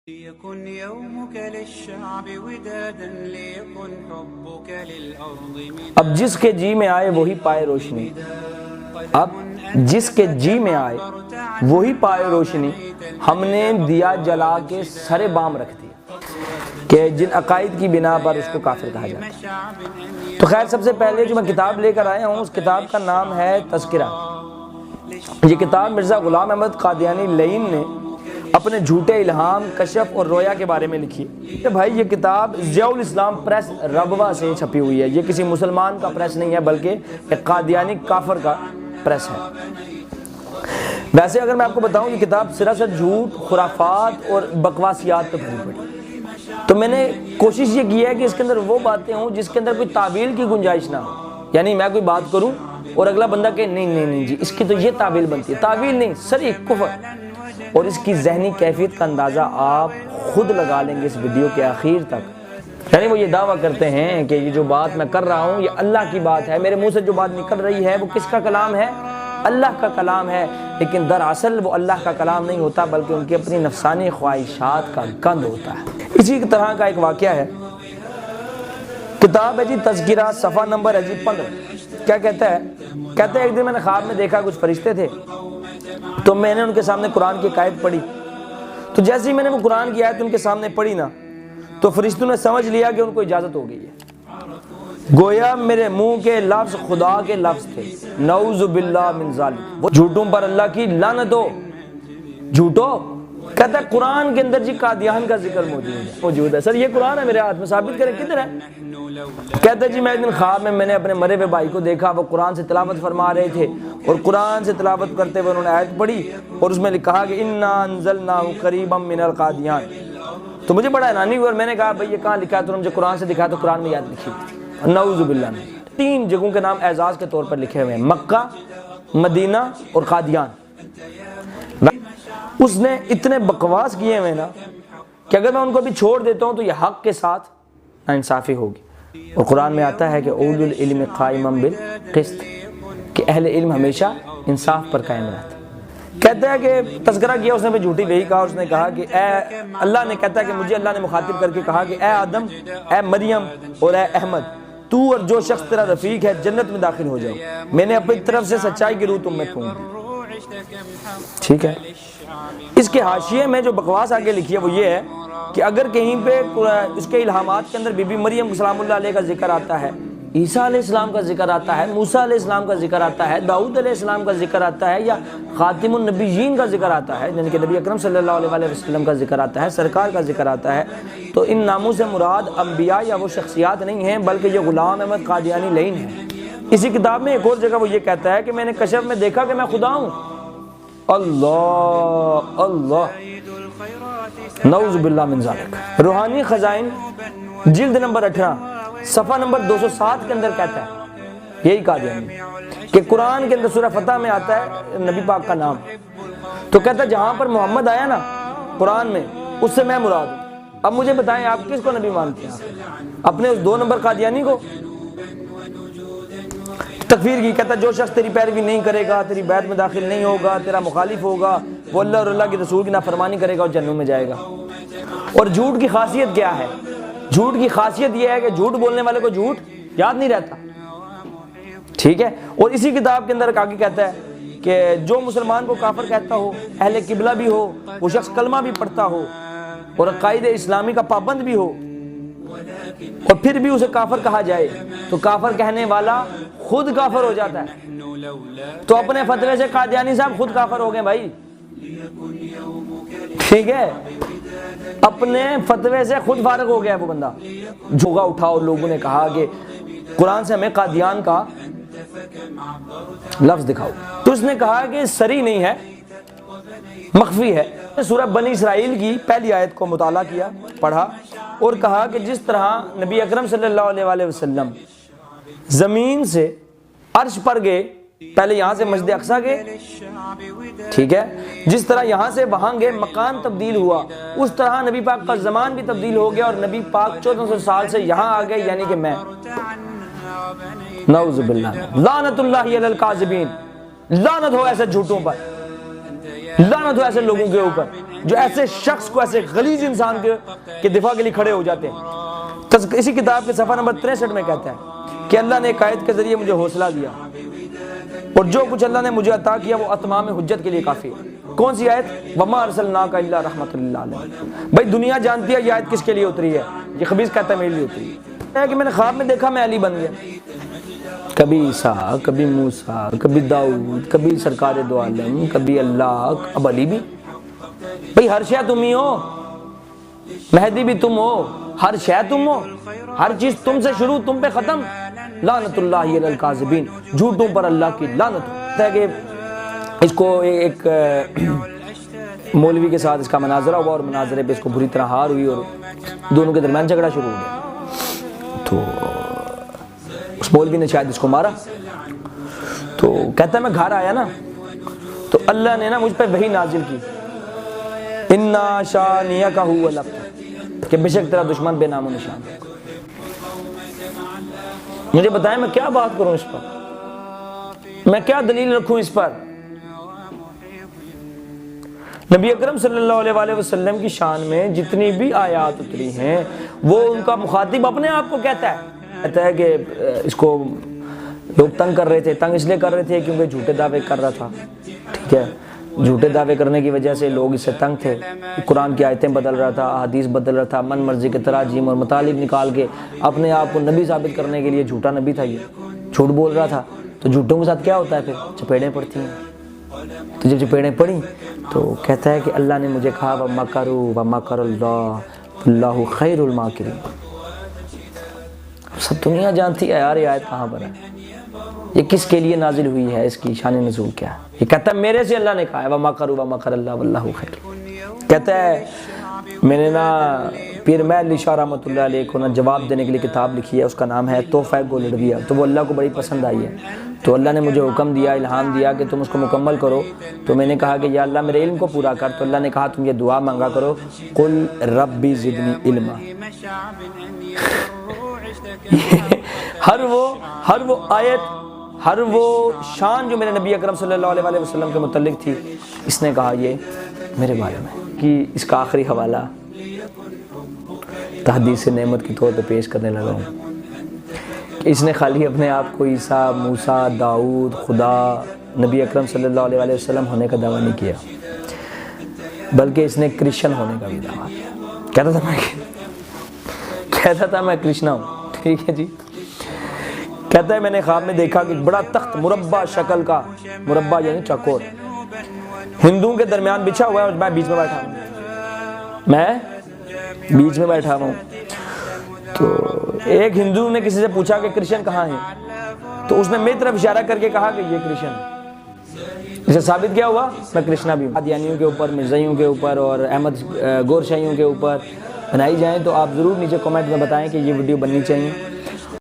ليكن يومك للشعب ودادا ليكن حبك للأرض مدادا اب جس کے جی میں آئے وہی پائے روشنی، اب جس کے جی میں آئے وہی پائے روشنی، ہم نے دیا جلا کے سر بام رکھ دیا کہ جن عقائد کی بنا پر اس کو کافر کہا جاتا ہے۔ تو خیر سب سے پہلے جو میں کتاب لے کر آیا ہوں اس کتاب کا نام ہے تذکرہ۔ یہ کتاب مرزا غلام احمد قادیانی لعین نے اپنے جھوٹے الہام، کشف اور رویا کے بارے میں لکھی ہے۔ بھائی یہ کتاب ضیاء الاسلام پریس ربوہ سے چھپی ہوئی ہے، یہ کسی مسلمان کا پریس نہیں ہے بلکہ ایک قادیانی کافر کا پریس ہے۔ ویسے اگر میں آپ کو بتاؤں یہ کتاب سراسر جھوٹ، خرافات اور بکواسیات پہ بھری پڑی، تو میں نے کوشش یہ کی ہے کہ اس کے اندر وہ باتیں ہوں جس کے اندر کوئی تعویل کی گنجائش نہ ہو، یعنی میں کوئی بات کروں اور اگلا بندہ کہ نہیں جی اس کی تو یہ تعویل بنتی ہے، تعویل نہیں، صریح کفر۔ اور اس کی ذہنی کیفیت کا اندازہ آپ خود لگا لیں گے اس ویڈیو کے آخر تک۔ یعنی وہ یہ دعویٰ کرتے ہیں کہ یہ جو بات میں کر رہا ہوں یہ اللہ کی بات ہے، میرے منہ سے جو بات نکل رہی ہے وہ کس کا کلام ہے؟ اللہ کا کلام ہے، لیکن دراصل وہ اللہ کا کلام نہیں ہوتا بلکہ ان کی اپنی نفسانی خواہشات کا گند ہوتا ہے۔ اسی طرح کا ایک واقعہ ہے، کتاب ہے جی تذکرہ، صفحہ نمبر ہے جی 15۔ کیا کہتا ہے؟ کہتا ہے ایک دن میں نے خواب میں دیکھا کچھ فرشتے تھے، تو میں نے ان کے سامنے قرآن کی ایک آیت پڑھی، تو جیسے ہی میں نے وہ قرآن کی آیت ان کے سامنے پڑھی نا تو فرشتوں نے سمجھ لیا کہ ان کو اجازت ہو گئی ہے، گویا میرے منہ کے لفظ خدا کے لفظ تھے، نعوذ باللہ من ذالک، وہ جھوٹوں پر اللہ کی لعنت ہو۔ جھوٹو کہتا ہے قرآن کے اندر جی قادیان کا ذکر موجود ہے۔ سر یہ قرآن ہے میرے ہاتھ میں، ثابت کریں کدھر ہے؟ کہتا ہے جی میں ایک دن خواب میں نے اپنے مرے ہوئے بھائی کو دیکھا، وہ قرآن سے تلاوت فرما رہے تھے اور قرآن سے تلاوت کرتے ہوئے انہوں نے آیت پڑھی اور اس میں کہا کہ انا انزلناہ قریبا من القادیان۔ تو مجھے بڑا حیرانی ہوئی اور میں نے کہا بھئی یہ کہاں لکھا ہے؟ تو انہوں نے مجھے قرآن سے دکھایا تو قرآن میں یاد لکھی تھی، نعوذ باللہ من۔ 3 جگہوں کے نام اعزاز کے طور پر لکھے ہوئے ہیں، مکہ، مدینہ اور قادیان۔ اس نے اتنے بکواس کیے ہوئے نا کہ اگر میں ان کو بھی چھوڑ دیتا ہوں تو یہ حق کے ساتھ ناانصافی ہوگی۔ اور قرآن میں آتا ہے کہ اولو العلم قائما بالقسط، کہ اہل علم ہمیشہ انصاف پر قائم رہتا ہے۔ کہتا ہے کہ تذکرہ کیا اس نے بھی جھوٹی وہی کہا، اس نے کہا کہ اے اللہ نے، کہتا ہے کہ مجھے اللہ نے مخاطب کر کے کہا کہ اے آدم، اے مریم اور اے احمد، تو اور جو شخص تیرا رفیق ہے جنت میں داخل ہو جاؤ، میں نے اپنی طرف سے سچائی کی روح تم میں پھونک دی۔ ٹھیک ہے، اس کے حاشیے میں جو بکواس آگے لکھی ہے وہ یہ ہے کہ اگر کہیں پہ اس کے الہامات کے اندر بی بی مریم سلام اللہ علیہ کا ذکر آتا ہے، عیسیٰ علیہ السلام کا ذکر آتا ہے، موسیٰ علیہ السلام کا ذکر آتا ہے، داؤد علیہ السلام کا ذکر آتا ہے، یا خاتم النبیین کا ذکر آتا ہے یعنی کہ نبی اکرم صلی اللہ علیہ وسلم کا ذکر آتا ہے، سرکار کا ذکر آتا ہے، تو ان ناموں سے مراد انبیاء یا وہ شخصیات نہیں ہیں بلکہ یہ غلام احمد قادیانی لعین ہے۔ اسی کتاب میں ایک اور جگہ وہ یہ کہتا ہے کہ میں نے کشف میں دیکھا کہ میں خدا ہوں۔ اللہ اللہ، نعوذ باللہ من ذالک۔ روحانی خزائن جلد نمبر 18 صفحہ نمبر 207 کے اندر کہتا ہے یہی قادیانی کہ قرآن کے اندر سورہ فتح میں آتا ہے نبی پاک کا نام، تو کہتا ہے جہاں پر محمد آیا نا قرآن میں اس سے میں مراد ہوں۔ اب مجھے بتائیں آپ کس کو نبی مانتے ہیں؟ اپنے اس 2 نمبر قادیانی کو؟ تکفیر کی، کہتا ہے جو شخص تیری پیروی نہیں کرے گا، تیری بیعت میں داخل نہیں ہوگا، تیرا مخالف ہوگا، وہ اللہ اور اللہ کے رسول کی نافرمانی کرے گا اور جہنم میں جائے گا۔ اور جھوٹ کی خاصیت کیا ہے؟ جھوٹ کی خاصیت یہ ہے کہ جھوٹ بولنے والے کو جھوٹ یاد نہیں رہتا، ٹھیک ہے۔ اور اسی کتاب کے اندر آگے کہتا ہے کہ جو مسلمان کو کافر کہتا ہو، اہل قبلہ بھی ہو، وہ شخص کلمہ بھی پڑھتا ہو اور عقائد اسلامی کا پابند بھی ہو اور پھر بھی اسے کافر کہا جائے تو کافر کہنے والا خود کافر ہو جاتا ہے۔ تو اپنے فتوے سے قادیانی صاحب خود کافر ہو گئے بھائی، ٹھیک ہے، اپنے فتوے سے خود فارغ ہو گیا وہ بندہ۔ جھوگا اٹھا اور لوگوں نے کہا کہ قرآن سے ہمیں قادیان کا لفظ دکھاؤ، تو اس نے کہا کہ سری نہیں ہے، مخفی ہے۔ سورہ بنی اسرائیل کی پہلی آیت کو مطالعہ کیا، پڑھا اور کہا کہ جس طرح نبی اکرم صلی اللہ علیہ وسلم زمین سے عرش پر گئے، پہلے یہاں سے مسجد اقصیٰ گئے، ٹھیک ہے، جس طرح یہاں سے وہاں گئے مکان تبدیل ہوا، اس طرح نبی پاک کا زمان بھی تبدیل ہو گیا اور نبی پاک 1400 سال سے یہاں آ گئے، یعنی کہ میں۔ نعوذ باللہ، لعنت اللہ علی الکاذبین، لعنت ہو ایسے جھوٹوں پر۔ لعنت ہو ایسے لوگوں کے اوپر جو ایسے شخص کو، ایسے غلیظ انسان کے دفاع کے لیے کھڑے ہو جاتے ہیں۔ اسی کتاب کے صفحہ نمبر 63 میں کہتا ہے کہ اللہ نے ایک آیت کے ذریعے مجھے حوصلہ دیا، اور جو کچھ اللہ نے مجھے عطا کیا وہ اتمام حجت کے لیے کافی ہے۔ کون سی آیت؟ وَمَا أَرْسَلْنَاكَ إِلَّا رَحْمَةً لِّلْعَالَمِينَ۔ بھائی دنیا جانتی ہے یہ آیت کس کے لیے اتری ہے، یہ خبیث کہتا ہے میرے لیے اتری ہے کہ میں نے خواب میں دیکھا میں علی بن گیا، کبھی عیسیٰ، کبھی موسیٰ، کبھی داؤد، کبھی سرکار دو عالم، کبھی اللہ، اب علی بھی۔ بھئی ہر شے تم ہی ہو، مہدی بھی تم ہو، ہر شے تم ہو، ہر چیز تم سے شروع تم پہ ختم۔ لعنت اللہ علی الکاذبین، جھوٹوں پر اللہ کی لعنت ہے۔ کہ اس کو ایک مولوی کے ساتھ اس کا مناظرہ ہوا، اور مناظرے پہ اس کو بری طرح ہار ہوئی اور دونوں کے درمیان جھگڑا شروع ہو گیا، تو اس مولوی نے شاید اس کو مارا۔ تو کہتا ہے میں گھر آیا نا تو اللہ نے نا مجھ پہ وحی نازل کی، اِنَّا شَانِئَكَ هُوَ الْأَبْتَرُ، کہ بے شک تیرا دشمن بے نام و نشان۔ مجھے بتائیں میں کیا بات کروں اس پر، میں کیا دلیل رکھوں اس پر؟ نبی اکرم صلی اللہ علیہ وآلہ وسلم کی شان میں جتنی بھی آیات اتری ہیں وہ ان کا مخاطب اپنے آپ کو کہتا ہے کہ اس کو لوگ تنگ کر رہے تھے، تنگ اس لیے کر رہے تھے کیونکہ جھوٹے دعوے کر رہا تھا، ٹھیک ہے، جھوٹے دعوے کرنے کی وجہ سے لوگ اس سے تنگ تھے، قرآن کی آیتیں بدل رہا تھا، احادیث بدل رہا تھا، من مرضی کے تراجیم اور مطالب نکال کے اپنے آپ کو نبی ثابت کرنے کے لیے جھوٹا نبی تھا، یہ جھوٹ بول رہا تھا۔ تو جھوٹوں کے ساتھ کیا ہوتا ہے پھر چپیڑیں پڑتی ہیں، تو جب چپیڑیں پڑیں تو کہتا ہے کہ اللہ نے مجھے کہا وَمَكَرُوا وَمَكَرَ اللَّهُ وَاللَّهُ خَيْرُ الْمَاكِرِينَ۔ سب دنیا جانتی ہے یار یہ آیت کہاں پر ہے، یہ کس کے لیے نازل ہوئی ہے، اس کی شان نزول کیا ہے۔ یہ کہتا ہے میرے سے اللہ نے کہا ہے وَمَكَرُوا وَمَكَرَ اللَّهُ وَاللَّهُ خَيْرُ۔ کہتا ہے میں نے نا پیر محل علی شاہ رحمۃ اللہ علیہ کو نا جواب دینے کے لیے کتاب لکھی ہے، اس کا نام ہے تحفہ گولڑویہ، تو وہ اللہ کو بڑی پسند آئی ہے، تو اللہ نے مجھے حکم دیا، الہام دیا کہ تم اس کو مکمل کرو۔ تو میں نے کہا کہ یا اللہ میرے علم کو پورا کر، تو اللہ نے کہا تم یہ دعا مانگا کرو، قل ربی زدنی علما۔ ہر وہ آیت، ہر وہ شان جو میرے نبی اکرم صلی اللہ علیہ وآلہ وسلم کے متعلق تھی، اس نے کہا یہ میرے بارے میں۔ کہ اس کا آخری حوالہ تحدیث نعمت کے طور پہ پیش کرنے لگا ہوں کہ اس نے خالی اپنے آپ کو عیسیٰ، موسیٰ، داؤد، خدا، نبی اکرم صلی اللہ علیہ وآلہ وسلم ہونے کا دعویٰ نہیں کیا، بلکہ اس نے کرسچن ہونے کا بھی دعویٰ کیا۔ کہتا تھا میں کرشنا ہوں، ٹھیک ہے جی۔ کہتا ہے میں نے خواب میں دیکھا کہ بڑا تخت مربع شکل کا، مربع یعنی چوکور، ہندوؤں کے درمیان بچھا ہوا ہے اور میں بیچ میں بیٹھا ہوں، میں بیچ میں بیٹھا ہوں۔ تو ایک ہندو نے کسی سے پوچھا کہ کرسچن کہاں ہیں، تو اس نے میری طرف اشارہ کر کے کہا کہ یہ کرسچن۔ اسے ثابت کیا ہوا میں کرشنا بھی ہوں۔ قادیانیوں کے اوپر، مرزائیوں کے اوپر اور احمد گور شاہیوں کے اوپر بنائی جائیں تو آپ ضرور نیچے کمنٹ میں بتائیں کہ یہ ویڈیو بننی چاہیے۔